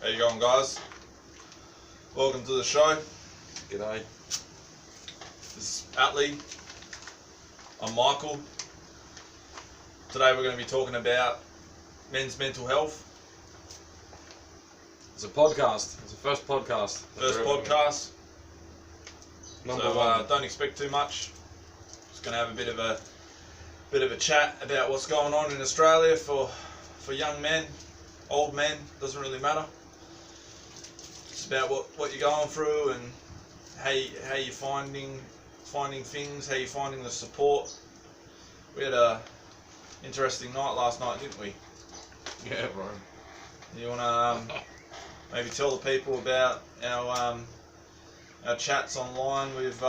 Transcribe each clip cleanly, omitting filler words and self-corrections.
How you going, guys? Welcome to the show. G'day. This is Atley. I'm Michael. Today we're going to be talking about men's mental health. It's a podcast. It's the first podcast. First podcast. Number one. Don't expect too much. Just going to have a bit of a chat about what's going on in Australia for young men, old men. Doesn't really matter. It's about what you're going through and how you're finding things, how you're finding the support. We had a interesting night last night, didn't we? Yeah, bro. You wanna maybe tell the people about our chats online with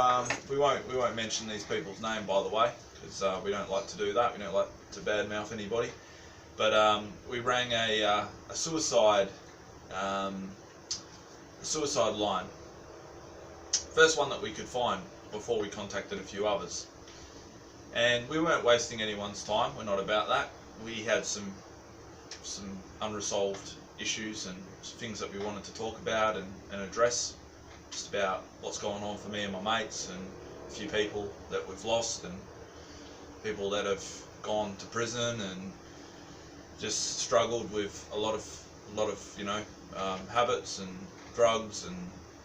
we won't mention these people's name, by the way, because we don't like to do that. We don't like to badmouth anybody. But we rang a suicide line. First one that we could find before we contacted a few others. And we weren't wasting anyone's time. We're not about that. We had some unresolved issues and things that we wanted to talk about and address. Just about what's going on for me and my mates, and a few people that we've lost, and people that have gone to prison and just struggled with a lot of habits and drugs and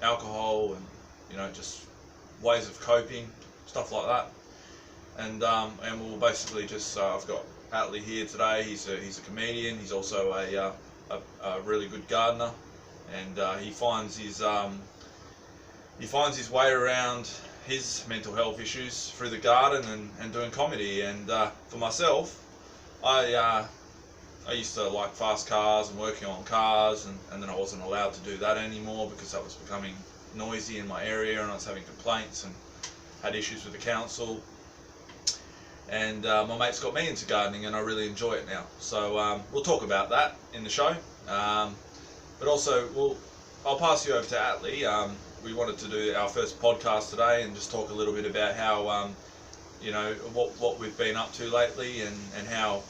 alcohol and just ways of coping, stuff like that. And we'll basically just I've got Atley here today. He's a comedian. He's also a really good gardener, and he finds his way around his mental health issues through the garden and doing comedy. And for myself, I used to like fast cars and working on cars, and then I wasn't allowed to do that anymore because that was becoming noisy in my area, and I was having complaints and had issues with the council. And my mate's got me into gardening, and I really enjoy it now. So we'll talk about that in the show. But also, I'll pass you over to Atley. We wanted to do our first podcast today and just talk a little bit about how, what we've been up to lately, and how,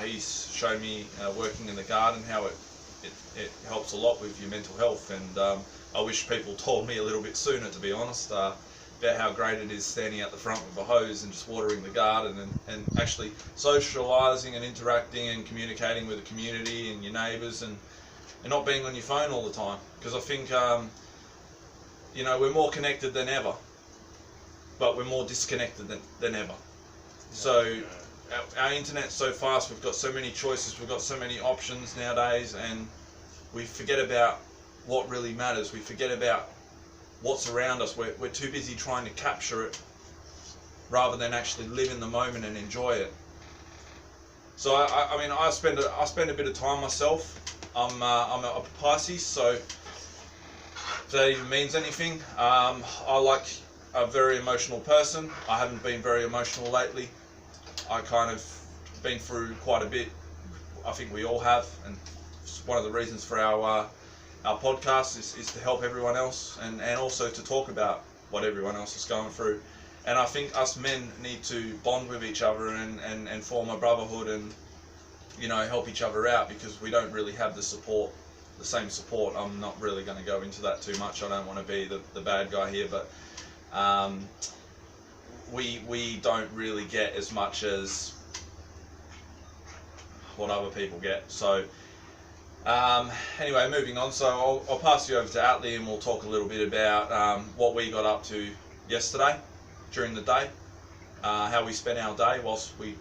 he's shown me working in the garden, how it helps a lot with your mental health. And I wish people told me a little bit sooner, to be honest, about how great it is standing at the front with a hose and just watering the garden and actually socialising and interacting and communicating with the community and your neighbours, and not being on your phone all the time. Because I think, we're more connected than ever, but we're more disconnected than ever. So our internet's so fast, we've got so many choices, we've got so many options nowadays, and we forget about what really matters. We forget about what's around us. We're too busy trying to capture it rather than actually live in the moment and enjoy it. So I spend a bit of time myself. I'm a Pisces, so if that even means anything. I like a very emotional person. I haven't been very emotional lately. I kind of been through quite a bit. I think we all have, and it's one of the reasons for our podcast is to help everyone else, and also to talk about what everyone else is going through. And I think us men need to bond with each other and form a brotherhood and help each other out, because we don't really have the same support. I'm not really going to go into that too much. I don't want to be the bad guy here, but we don't really get as much as what other people get. So anyway, moving on. So I'll pass you over to Atley, and we'll talk a little bit about what we got up to yesterday during the day, how we spent our day whilst we're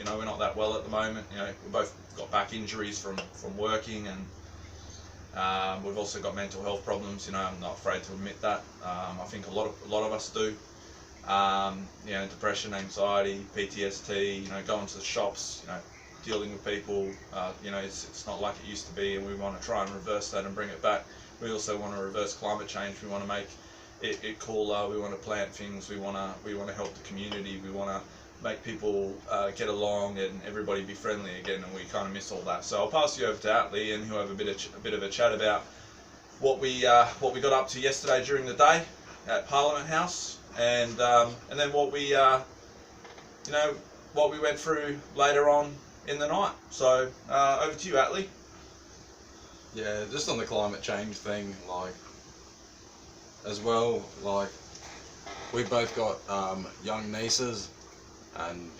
not that well at the moment. We both got back injuries from working, and we've also got mental health problems. I'm not afraid to admit that. I think a lot of us do. Depression, anxiety, PTSD. Going to the shops. Dealing with people, it's not like it used to be, and we want to try and reverse that and bring it back. We also want to reverse climate change. We want to make it cooler. We want to plant things. We want to help the community. We want to make people get along and everybody be friendly again, and we kind of miss all that. So I'll pass you over to Atley, and he'll have a bit of a chat about what we got up to yesterday during the day at Parliament House, and then what we went through later on in the night. So over to you, Atley. Yeah, just on the climate change thing, like, as well, like, we both got young nieces, and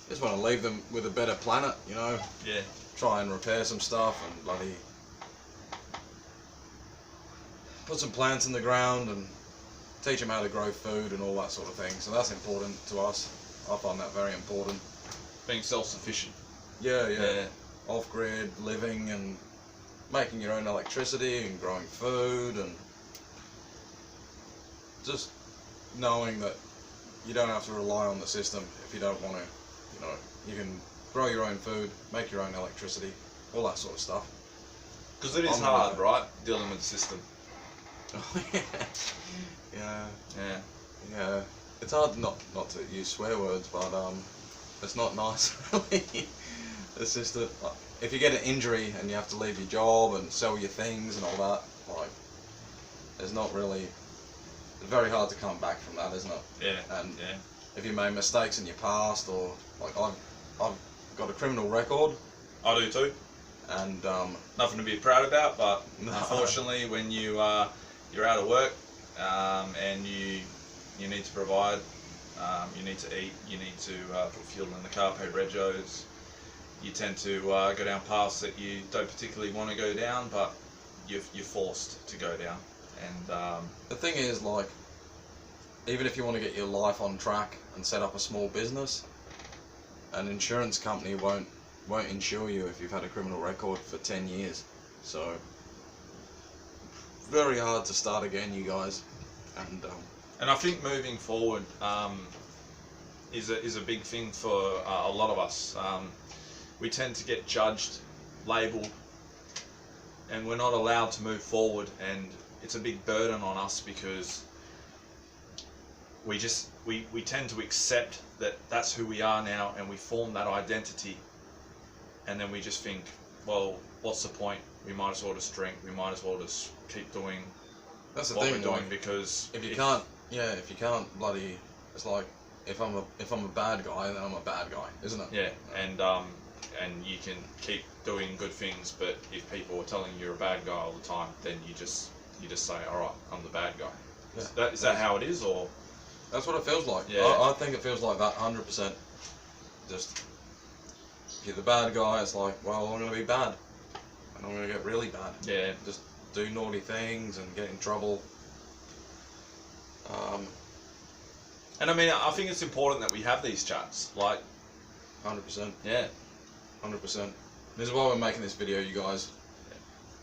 just want to leave them with a better planet, you know. Yeah. Try and repair some stuff and bloody put some plants in the ground and teach them how to grow food and all that sort of thing. So that's important to us. I find that very important. Being self-sufficient. Yeah. Off-grid living and making your own electricity and growing food and just knowing that you don't have to rely on the system if you don't want to. You know, you can grow your own food, make your own electricity, all that sort of stuff. Because it is hard, right, dealing with the system. Yeah. It's hard not to use swear words, but it's not nice, really. It's just that if you get an injury and you have to leave your job and sell your things and all that, like, there's not really. It's very hard to come back from that, isn't it? Yeah. And if you made mistakes in your past, or like I've got a criminal record. I do too. And nothing to be proud about, but no. Unfortunately, when you're out of work and you need to provide, you need to eat, you need to put fuel in the car, pay regos. You tend to go down paths that you don't particularly want to go down, but you're forced to go down. And the thing is, like, even if you want to get your life on track and set up a small business, an insurance company won't insure you if you've had a criminal record for 10 years. So very hard to start again, you guys. And I think moving forward is a big thing for a lot of us. We tend to get judged, labelled, and we're not allowed to move forward, and it's a big burden on us because we tend to accept that that's who we are now, and we form that identity, and then we just think, well, what's the point? We might as well just drink. We might as well just keep doing that's the what thing, we're doing, like, because if you can't bloody, it's like if I'm a bad guy, then I'm a bad guy, isn't it? Yeah, and you can keep doing good things, but if people are telling you you're a bad guy all the time, then you just say, all right, I'm the bad guy. Yeah. Is that how it is, or? That's what it feels like. Yeah. I think it feels like that 100%. Just, if you're the bad guy, it's like, well, I'm going to be bad. And I'm going to get really bad. Yeah. Just do naughty things and get in trouble. And I mean, I think it's important that we have these chats. Like, 100%. yeah. 100%. This is why we're making this video, you guys.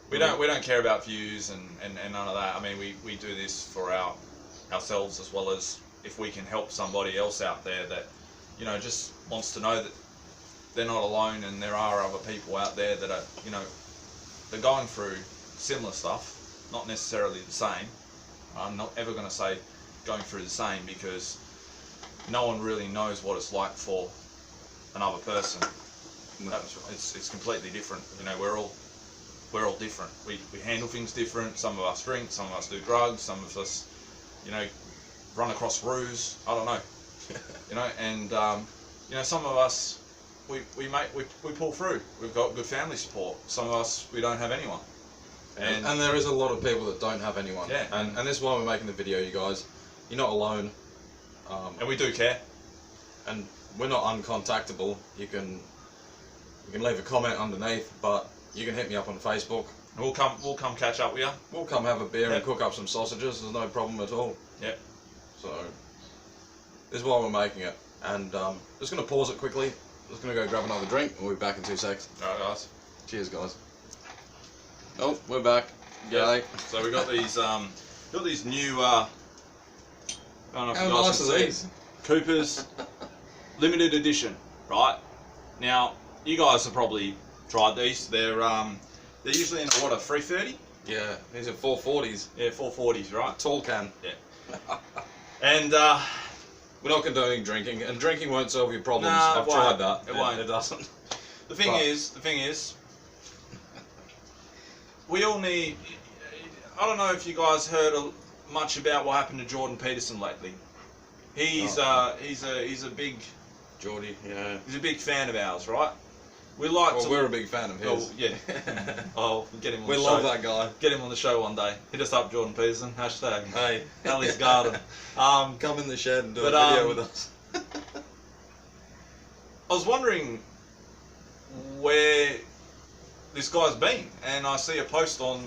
We don't care about views and none of that. I mean, we do this for ourselves, as well as if we can help somebody else out there that, you know, just wants to know that they're not alone, and there are other people out there that are, you know, they're going through similar stuff, not necessarily the same. I'm not ever going to say going through the same, because no one really knows what it's like for another person. No, that's right. It's completely different. You know, we're all different. We handle things different. Some of us drink, some of us do drugs, some of us, you know, run across roofs. I don't know. You know, and you know, some of us we pull through. We've got good family support. Some of us, we don't have anyone. And there is a lot of people that don't have anyone. Yeah. And this is why we're making the video, you guys. You're not alone. And we do care. And we're not uncontactable. You can leave a comment underneath, but you can hit me up on Facebook. We'll come catch up with you. We'll come have a beer and cook up some sausages. There's no problem at all. Yep. So this is why we're making it. And just going to pause it quickly. Just going to go grab another drink, and we'll be back in 2 seconds. Alright, guys. Cheers, guys. Oh, we're back. Yeah. So we got these new. I don't know if you guys nice can are see these? Coopers limited edition, right? Now you guys have probably tried these. They're usually in a 330. Yeah, these are 440s. Yeah, 440s, right? Tall can. Yeah. And we're not condoning drinking, and drinking won't solve your problems. Nah, I've tried that. It won't. It doesn't. The thing is, we all need. I don't know if you guys heard much about what happened to Jordan Peterson lately. He's a big Geordie, yeah. He's a big fan of ours, right? We like Well, to. we're a big fan of his. Oh, yeah. Oh, get him on We the love show. that guy. Get him on the show one day. Hit us up, Jordan Peterson. Hashtag Hey, Atley's Garden. come in the shed and do a but, video with us. I was wondering where this guy's been, and I see a post on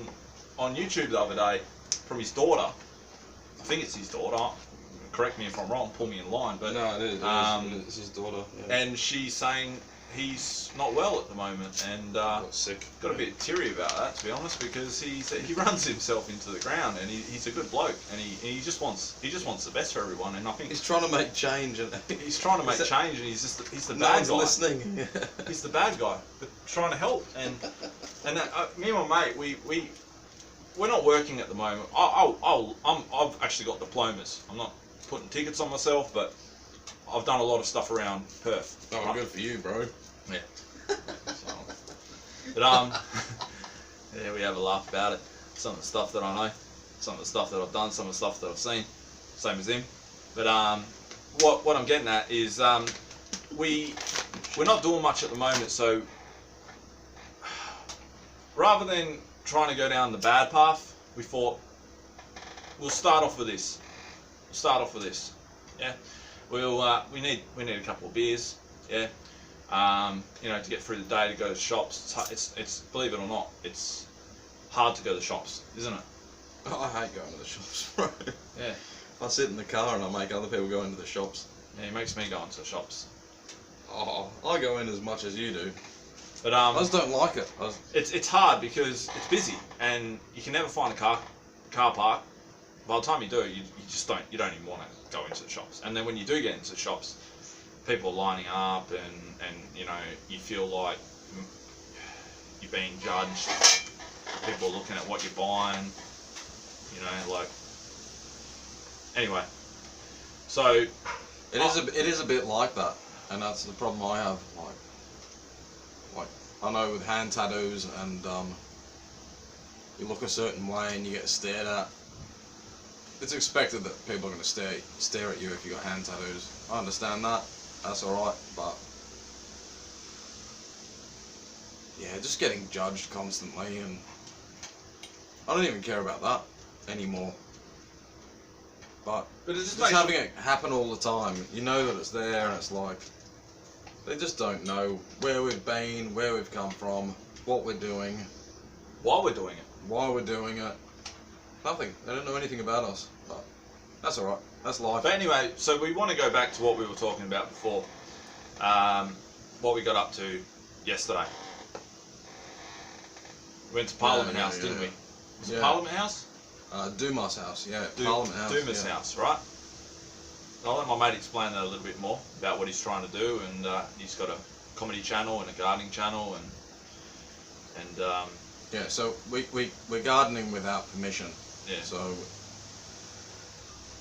YouTube the other day from his daughter. I think it's his daughter. Correct me if I'm wrong. Pull me in line. But No, it is. It's his daughter. Yeah. and she's saying he's not well at the moment, and Got sick. got a bit teary about that, to be honest, because he runs himself into the ground, and he's a good bloke, and he just wants the best for everyone, and I think He's trying to make change, and he's trying to make change, and he's the bad guy. listening. He's the bad guy, but trying to help, and me and my mate, we're not working at the moment. I've actually got diplomas. I'm not putting tickets on myself, but I've done a lot of stuff around Perth. Oh, good for you, bro. Yeah. So, but yeah, we have a laugh about it. Some of the stuff that I know, some of the stuff that I've done, some of the stuff that I've seen, same as him. But what I'm getting at is we're not doing much at the moment. So rather than trying to go down the bad path, we thought we'll start off with this. Yeah. We need a couple of beers. Yeah. To get through the day, to go to shops. It's believe it or not, it's hard to go to the shops, isn't it? Oh, I hate going to the shops, bro. Yeah. I sit in the car and I make other people go into the shops. Yeah, it makes me go into the shops. Oh, I go in as much as you do. But I just don't like it. It's hard because it's busy and you can never find a car park. By the time you do, you don't even want to go into the shops. And then when you do get into the shops, people are lining up and you feel like you're being judged. People are looking at what you're buying. Anyway. So it is a bit like that, and that's the problem I have. Like I know with hand tattoos, and you look a certain way and you get stared at. It's expected that people are going to stare at you if you got hand tattoos. I understand that. That's all right, but yeah, just getting judged constantly, and I don't even care about that anymore. But it's just having it happen all the time, you know that it's there, and it's like they just don't know where we've been, where we've come from, what we're doing, why we're doing it. Nothing. They don't know anything about us, but that's all right. That's life. But anyway, so we want to go back to what we were talking about before. What we got up to yesterday. We went to Parliament House, didn't we? Was it Parliament House? Dumas House, yeah. Parliament House. Dumas House, right? I'll let my mate explain that a little bit more about what he's trying to do, and he's got a comedy channel and a gardening channel, and yeah. So we're gardening without permission. Yeah. So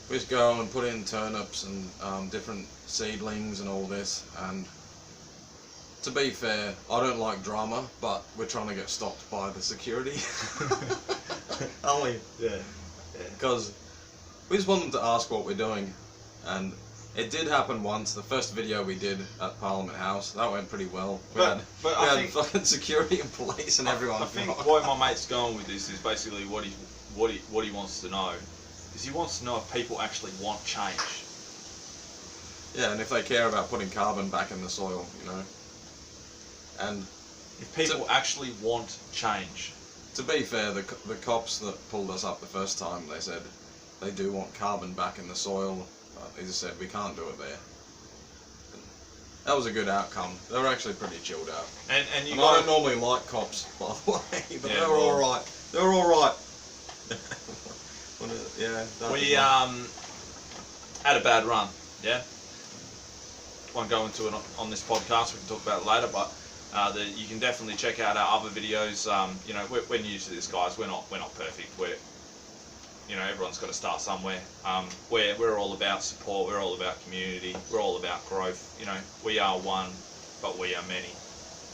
we just go and put in turnips and different seedlings and all this. And to be fair, I don't like drama, but we're trying to get stopped by the security. Aren't we? Yeah. Because we just want them to ask what we're doing, and it did happen once. The first video we did at Parliament House, that went pretty well. We had fucking security and police and everyone. I think why my mate's going with this is basically what he wants to know, is he wants to know if people actually want change. Yeah, and if they care about putting carbon back in the soil, and if people actually want change. To be fair, the cops that pulled us up the first time, they said they do want carbon back in the soil. They just said we can't do it there. That was a good outcome. They were actually pretty chilled out. And I don't normally like cops, by the way, but they were all right. They were all right. We had a bad run. Yeah. Won't go into it on this podcast. We can talk about it later, but. You can definitely check out our other videos. We're new to this, guys. We're not perfect. Everyone's got to start somewhere. We're all about support. We're all about community. We're all about growth. We are one, but we are many.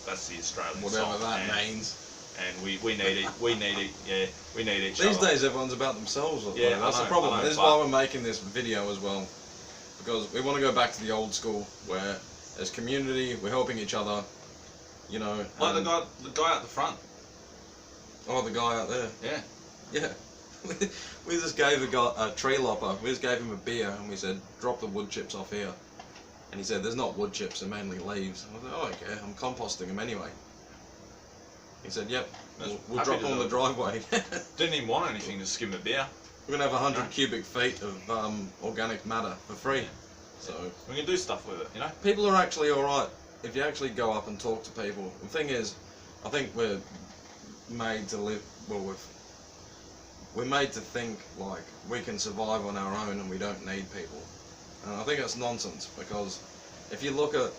That's the Australian song. Whatever that means. And we need it. We need it. Yeah, we need each other. These days, everyone's about themselves. Yeah, that's the problem. This is why we're making this video as well, because we want to go back to the old school where there's community. We're helping each other. you know. Like the guy at the front. Oh, the guy out there. Yeah. Yeah. We just gave a guy a tree lopper. We just gave him a beer and we said, drop the wood chips off here. And he said, there's not wood chips, they're mainly leaves. And I was like, oh, okay, I'm composting them anyway. He said, yep, we'll drop them on the driveway. Didn't even want anything, just give him a beer. We're going to have 100 cubic feet of organic matter for free. Yeah. So we can do stuff with it, you know? people are actually alright if you actually go up and talk to people. The thing is, I think we're made to live, well, we're made to think like we can survive on our own and we don't need people. And I think that's nonsense, because if you look at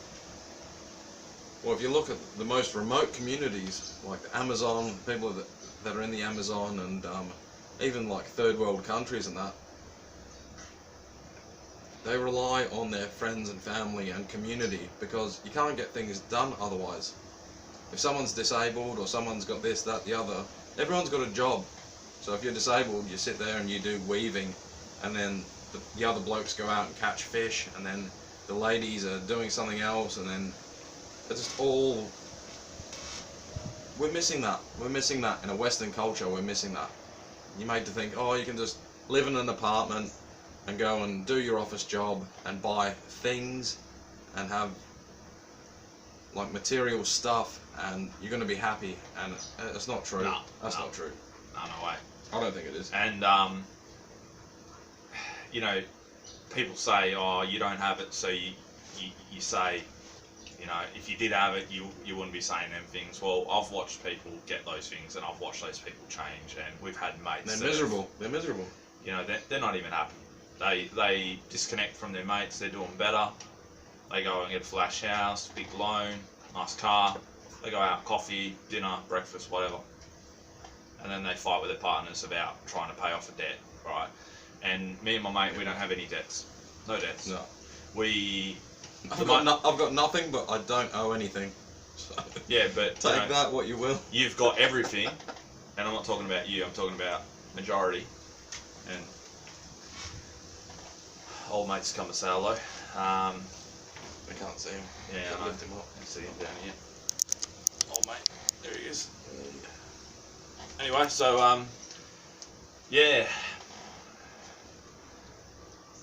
the most remote communities, like the Amazon, people that are in the Amazon, and even like third world countries and that, they rely on their friends and family and community, because you can't get things done otherwise. If someone's disabled or someone's got this, that, the other, everyone's got a job. So if you're disabled, you sit there and you do weaving, and then the other blokes go out and catch fish, and then the ladies are doing something else, and then it's just all... We're missing that. We're missing that in a Western culture. We're missing that. You're made to think, oh, you can just live in an apartment and go and do your office job and buy things and have like material stuff, and you're going to be happy. And it's not true. No, That's not true. No way. I don't think it is. And you know, people say, oh, you don't have it, so you say, you know, if you did have it, you wouldn't be saying them things. Well, I've watched people get those things, and I've watched those people change, and we've had mates. They're miserable. They're miserable. You know, they're not even happy. They disconnect from their mates. They're doing better. They go and get a flash house, big loan, nice car. They go out, coffee, dinner, breakfast, whatever. And then they fight with their partners about trying to pay off a debt, right? And me and my mate, we don't have any debts. No debts. No. I've I've got nothing, but I don't owe anything. So yeah, but take that what you will. You've got everything, and I'm not talking about you. I'm talking about majority. And old mates come to say hello. We can't see him. Yeah, I lift him up. I see him down here. Old mate, there he is. Anyway, so yeah,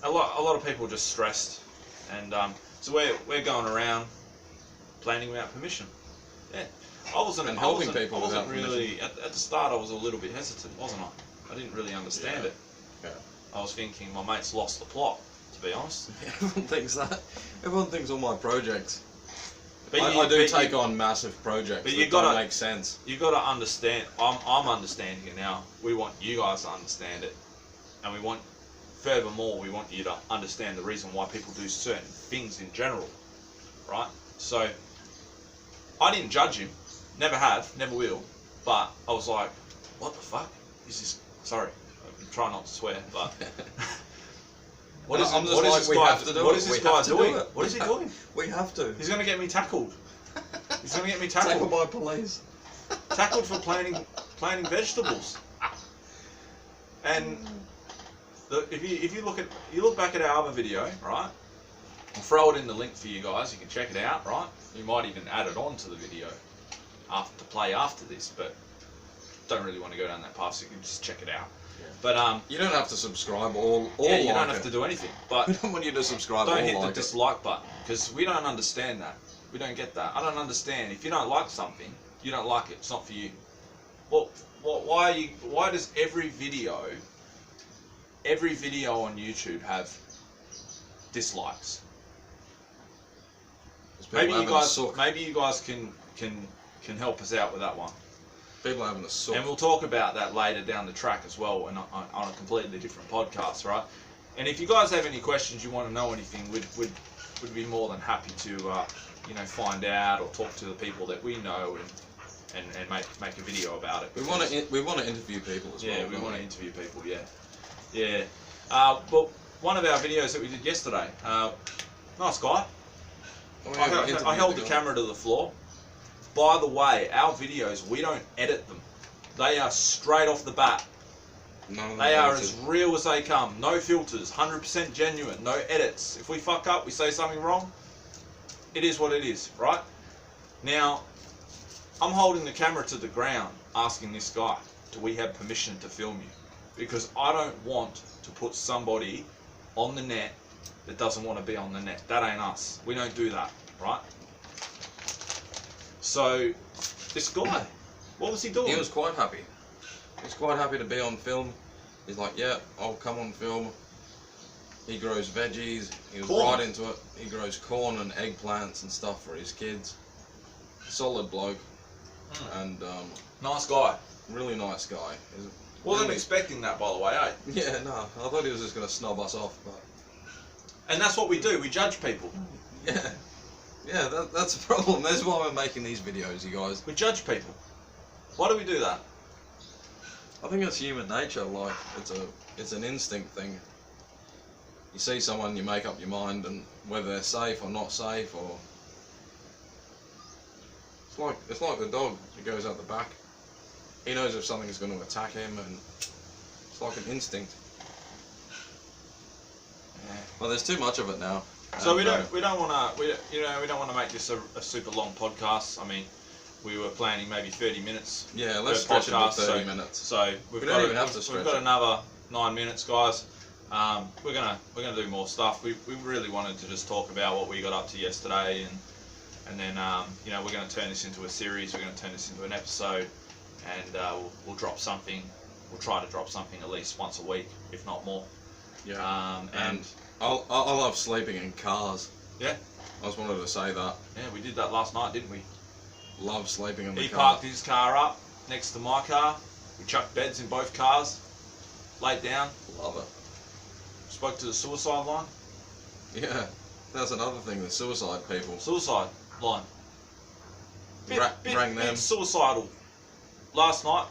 a lot of people are just stressed, and so we're going around planning without permission. Yeah, I wasn't really at the start. I was a little bit hesitant, wasn't I? I didn't really understand it. Yeah. I was thinking my mate's lost the plot, to be honest. Everyone thinks that. Everyone thinks all my projects. But I do take on massive projects that don't make sense. You got to understand. I'm understanding it now. We want you guys to understand it, and we want, furthermore, we want you to understand the reason why people do certain things in general, right? So, I didn't judge him, never have, never will, but I was like, what the fuck is this? Sorry, I'm trying not to swear, but. What is this guy doing? What is he doing? We have to. He's going to get me tackled. He's going to get me tackled. Tackled by police. Tackled for planting vegetables. And if you look back at our other video, right? I'll throw it in the link for you guys. You can check it out, right? You might even add it on to the video to play after this, but don't really want to go down that path, so you can just check it out. Yeah. But you don't have to subscribe or yeah, you like don't have to do anything. But we don't want you to subscribe. Don't or hit like the dislike button, because we don't understand that. We don't get that. I don't understand. If you don't like something, you don't like it. It's not for you. Well, why does every video on YouTube have dislikes? Maybe you guys can help us out with that one. People having a sook. And we'll talk about that later down the track as well, and on a completely different podcast, right? And if you guys have any questions, you want to know anything, we'd be more than happy to find out or talk to the people that we know and make a video about it. We want to interview people as well. Yeah, we want to interview people. Yeah. But one of our videos that we did yesterday, nice guy. I held the camera to the floor. By the way, our videos, we don't edit them. They are straight off the bat. They are as real as they come. No filters, 100% genuine, no edits. If we fuck up, we say something wrong, it is what it is, right? Now, I'm holding the camera to the ground, asking this guy, do we have permission to film you? Because I don't want to put somebody on the net that doesn't want to be on the net. That ain't us. We don't do that, right? So, this guy, what was he doing? He was quite happy. He was quite happy to be on film. He's like, yeah, I'll come on film. He grows veggies. He was Corn. right into it. He grows corn and eggplants and stuff for his kids. Solid bloke. And Nice guy. really nice guy. Wasn't expecting that, by the way, eh? Yeah, no, I thought he was just going to snob us off, but... And that's what we do, we judge people. Yeah. Yeah, that's the problem. That's why we're making these videos, you guys. We judge people. Why do we do that? I think it's human nature, like, it's an instinct thing. You see someone, you make up your mind, and whether they're safe or not safe, or... It's like the dog that goes out the back. He knows if something's going to attack him, and it's like an instinct. Yeah. Well, there's too much of it now. So and, we don't want to make this a super long podcast. I mean, we were planning maybe 30 minutes. Yeah, let's per stretch it to podcast, 30 minutes. So We don't even have to stretch we've got it. another 9 minutes, guys. We're gonna do more stuff. We really wanted to just talk about what we got up to yesterday, and then we're gonna turn this into a series. We're gonna turn this into an episode, and we'll drop something. We'll try to drop something at least once a week, if not more. Yeah. And I love sleeping in cars. yeah, I just wanted to say that. yeah, we did that last night, didn't we? Love sleeping in the He car. parked his car up next to my car. We chucked beds in both cars, laid down, Love it. spoke to the suicide line. Yeah, that's another thing, the suicide people. Suicide line. Rang them. Bit suicidal last night.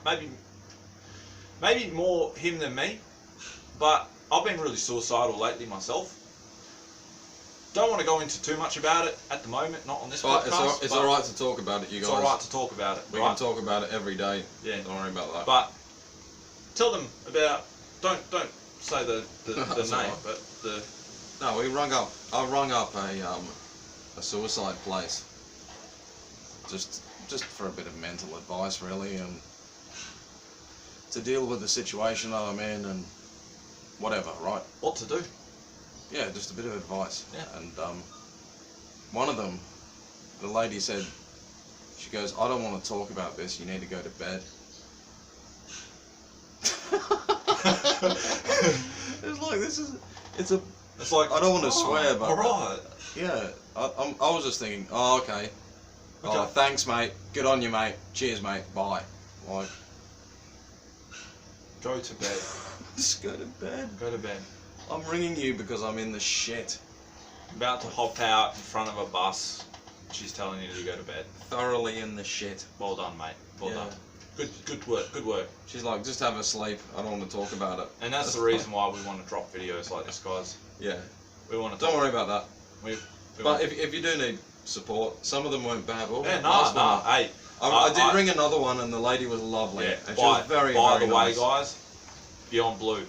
Maybe more him than me, but I've been really suicidal lately myself. Don't want to go into too much about it at the moment, not on this But podcast. it's alright to talk about it, you guys. It's alright to talk about it. We right? can talk about it every day. Yeah. Don't worry about that. But tell them about. Don't say the That's name, alright. but the. No, I rung up a suicide place. Just for a bit of mental advice, really, and to deal with the situation that I'm in and whatever, right? What to do? Yeah, just a bit of advice. Yeah. And one of them, the lady said, she goes, I don't want to talk about this, you need to go to bed. It's like, it's like, I don't want to swear, but... Alright. Yeah, I was just thinking, oh, okay. Oh, Okay. thanks, mate. Good on you, mate. Cheers, mate. Bye. Like, Go to bed. just go to bed. Go to bed. I'm ringing you because I'm in the shit. About to hop out in front of a bus. She's telling you to go to bed. Thoroughly in the shit. Well done, mate. Well Yeah. done. Good work. Good work. She's like, just have a sleep. I don't want to talk about it. And that's the reason why we want to drop videos like this, guys. Yeah. We want to. Don't worry about that. We But want, if you do need support, some of them weren't bad. Well, yeah, last nah. one, Hey. I did ring another one, and the lady was lovely. Yeah. And she was very, by very the way, nice. guys, Beyond Blue.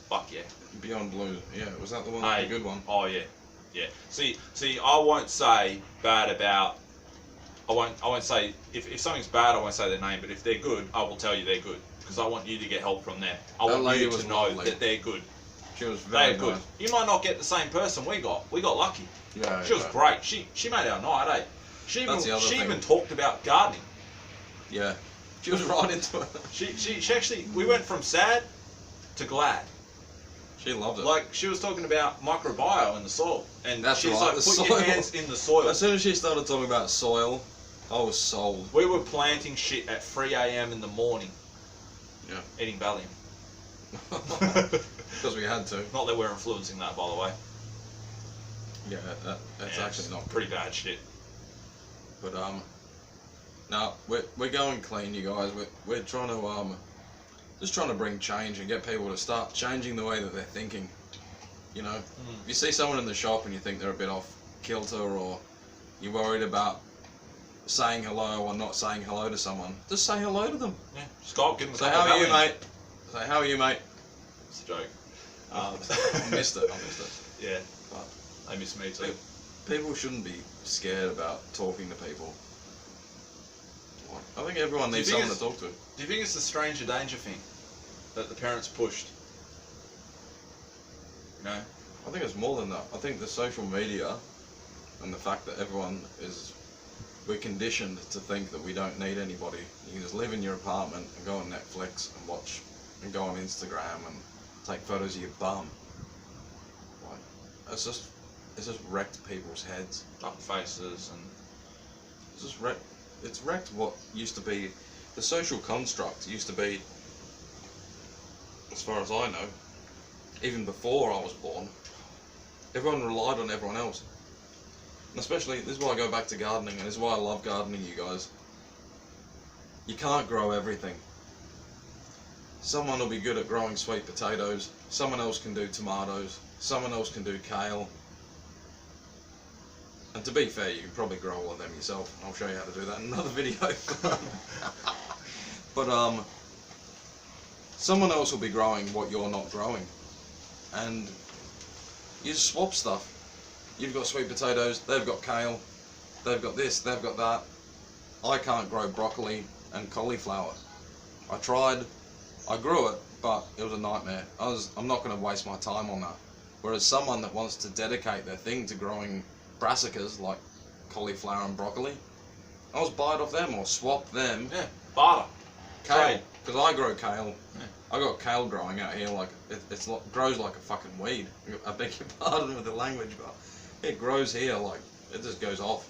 Fuck yeah. Beyond Blue. Yeah, was that the one? Hey. The good one. Oh yeah. Yeah. See, I won't say bad about. I won't say if something's bad. I won't say their name. But if they're good, I will tell you they're good because I want you to get help from them. I That want lady you was to know lovely. that they're good. She was very They're good. nice. You might not get the same person we got. We got lucky. Yeah. She was yeah. great. She made our night, eh? She That's the other thing. even talked about gardening. Yeah. She was right into it. She actually, we went from sad to glad. She loved it. Like, she was talking about microbiome in the soil. And That's she's right, like, the put soil. your hands in the soil. As soon as she started talking about soil, I was sold. We were planting shit at 3 a.m. in the morning. Yeah. Eating Valium. Because we had to. Not that we're influencing that, by the way. Yeah, that's Yeah, actually it's not pretty bad shit. But no, we're going clean, you guys. We're trying to just trying to bring change and get people to start changing the way that they're thinking. You know, if you see someone in the shop and you think they're a bit off kilter, or you're worried about saying hello or not saying hello to someone, just say hello to them. Yeah, just go up, give them a Say, couple how are of you, Valium. mate? Say, how are you, mate? It's a joke. I missed it. Yeah, they miss me too. People shouldn't be scared about talking to people. I think everyone needs someone to talk to. Do you think it's the stranger danger thing that the parents pushed? You know? I think it's more than that. I think the social media and the fact that we're conditioned to think that we don't need anybody. You can just live in your apartment and go on Netflix and watch, and go on Instagram and take photos of your bum. Like, it's just wrecked people's heads. Up faces and... It's wrecked what used to be, the social construct used to be, as far as I know, even before I was born, everyone relied on everyone else. And especially, this is why I go back to gardening, and this is why I love gardening, you guys. You can't grow everything. Someone will be good at growing sweet potatoes, someone else can do tomatoes, someone else can do kale. And to be fair, you can probably grow all of them yourself. I'll show you how to do that in another video. But someone else will be growing what you're not growing. And you just swap stuff. You've got sweet potatoes, they've got kale, they've got this, they've got that. I can't grow broccoli and cauliflower. I tried, I grew it, but it was a nightmare. I'm not going to waste my time on that. Whereas someone that wants to dedicate their thing to growing brassicas like cauliflower and broccoli, I'll just buy it off them or swap them. Yeah, barter. Kale, because I grow kale. Yeah. I got kale growing out here, like it grows like a fucking weed. I beg your pardon with the language, but it grows here like it just goes off.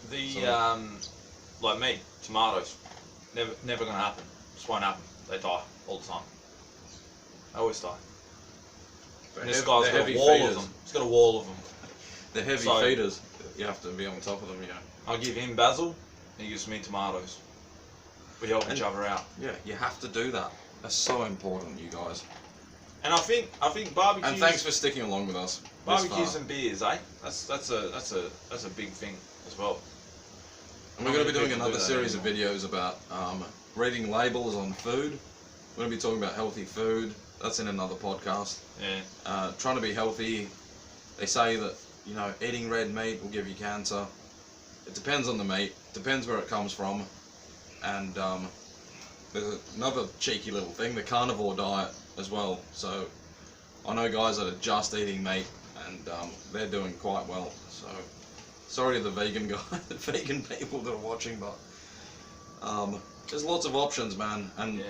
Like me, tomatoes, never gonna happen. Just won't happen. They die all the time. They always die. And this guy's got a wall of them. He's got a wall of them. They're heavy feeders. You have to be on top of them, yeah. I give him basil, he gives me tomatoes. We help each other out. Yeah, you have to do that. That's so important, you guys. And I think barbecues. And thanks for sticking along with us. Barbecues and beers, eh? That's a big thing as well. And we're going to be doing another series of videos about reading labels on food. We're going to be talking about healthy food. That's in another podcast. Yeah. Trying to be healthy. They say that, you know, eating red meat will give you cancer. It depends on the meat. Depends where it comes from. And there's another cheeky little thing, the carnivore diet as well. So I know guys that are just eating meat and they're doing quite well. So sorry to the vegan guys, the vegan people that are watching, but there's lots of options, man. And yeah.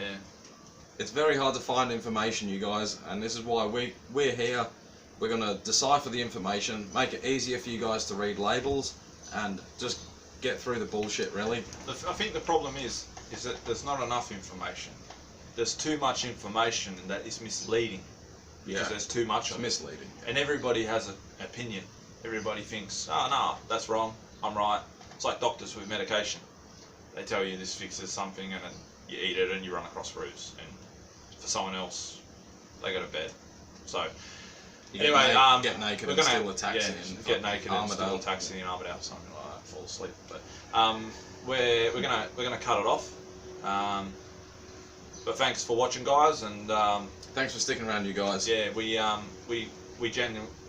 It's very hard to find information, you guys, and this is why we're here. We're going to decipher the information, make it easier for you guys to read labels, and just get through the bullshit, really. I think the problem is that there's not enough information. There's too much information, and that is misleading. Because there's too much of it. It's misleading. And everybody has an opinion. Everybody thinks, oh no, that's wrong, I'm right. It's like doctors with medication. They tell you this fixes something, and then you eat it and you run across bruise. And for someone else, they go to bed. So, anyway, get naked and steal a taxi. Get naked and steal a taxi in Armadale, something like that, fall asleep. But we're gonna cut it off. But thanks for watching, guys, and thanks for sticking around, you guys. Yeah, we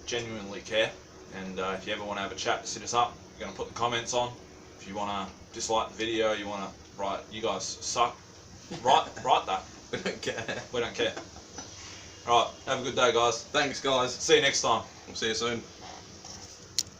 genuinely care, and if you ever want to have a chat, sit us up. We're gonna put the comments on. If you want to dislike the video, you want to write, you guys suck. Write that. We don't care. We don't care. Alright, have a good day, guys. Thanks, guys. See you next time. We'll see you soon.